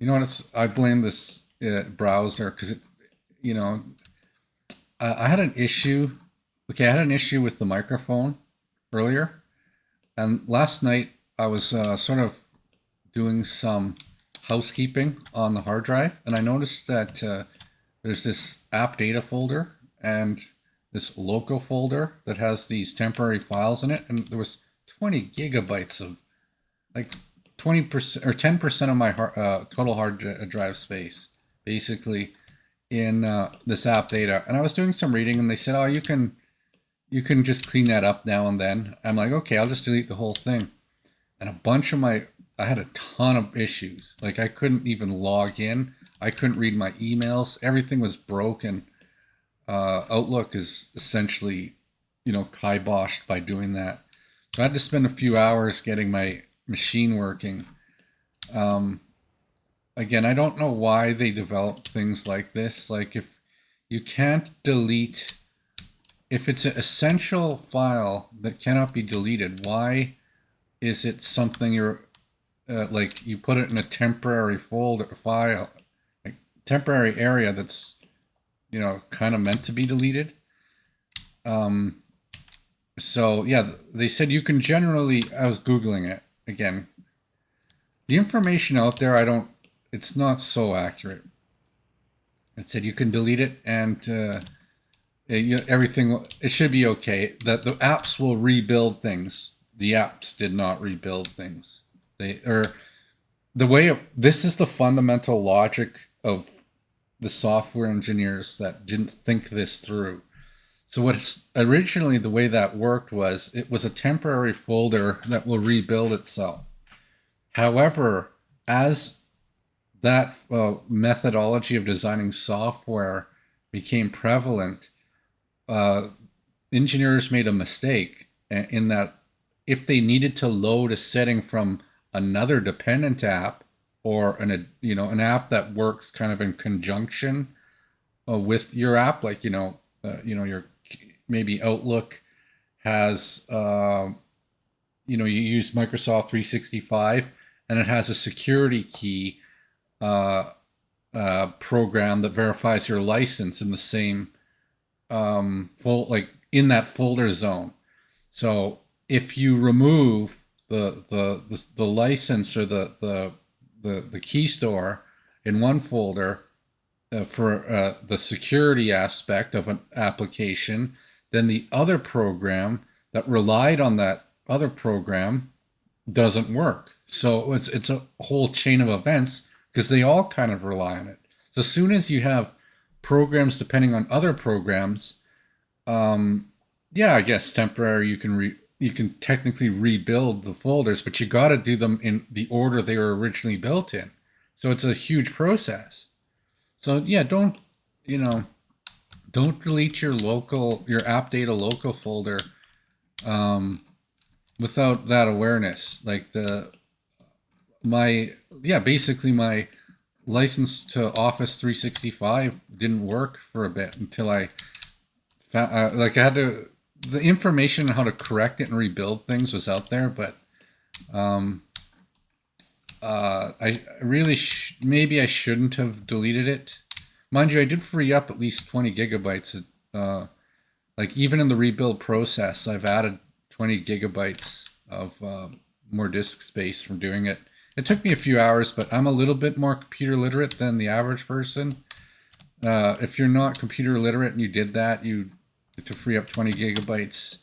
You know what? I blame this browser because you know, I had an issue. Okay, I had an issue with the microphone earlier, and last night I was sort of doing some housekeeping on the hard drive, and I noticed that there's this app data folder and this local folder that has these temporary files in it, and there was 20 gigabytes of like 20% or 10% of my total hard drive space, basically in this app data. And I was doing some reading, and they said, "Oh, you can just clean that up now and then." I'm like, "Okay, I'll just delete the whole thing." And a bunch of my I had a ton of issues. Like I couldn't even log in. I couldn't read my emails. Everything was broken. Outlook is essentially, kiboshed by doing that. So I had to spend a few hours getting my machine working. Um, Again, I don't know why they develop things like this. Like if you can't delete, if it's an essential file that cannot be deleted, why is it something you're like you put it in a temporary folder file, like temporary area that's kind of meant to be deleted. Um, so yeah, they said you can generally. I was googling it again. The information out there, I don't. It's not so accurate. It said you can delete it and everything. It should be okay. That the apps will rebuild things. The apps did not rebuild things. They or the way this is the fundamental logic of the software engineers that didn't think this through. So what's originally the way that worked was it was a temporary folder that will rebuild itself. However, as that methodology of designing software became prevalent, uh, engineers made a mistake in that if they needed to load a setting from another dependent app or an app that works kind of in conjunction with your app, like your maybe Outlook has you use Microsoft 365 and it has a security key uh, program that verifies your license in the same like in that folder zone. So if you remove the license or the key store in one folder for the security aspect of an application, then the other program that relied on that other program doesn't work. So it's a whole chain of events because they all kind of rely on it. So as soon as you have programs depending on other programs, um, yeah, I guess temporary you can technically rebuild the folders, but you got to do them in the order they were originally built in. So it's a huge process. So yeah, you know don't delete your app data local folder um, without that awareness. Like my yeah, basically my license to Office 365 didn't work for a bit until I found like I had to the information on how to correct it and rebuild things was out there, but um, I really maybe I shouldn't have deleted it. Mind you, I did free up at least 20 gigabytes. Like even in the rebuild process, I've added 20 gigabytes of more disk space from doing it. It took me a few hours, but I'm a little bit more computer literate than the average person. If you're not computer literate and you did that, you to free up 20 gigabytes,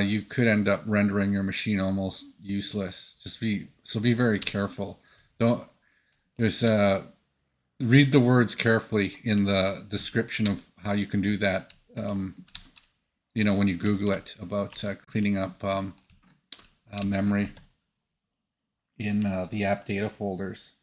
you could end up rendering your machine almost useless. Be very careful. Don't there's read the words carefully in the description of how you can do that. When you Google it about cleaning up memory in the app data folders.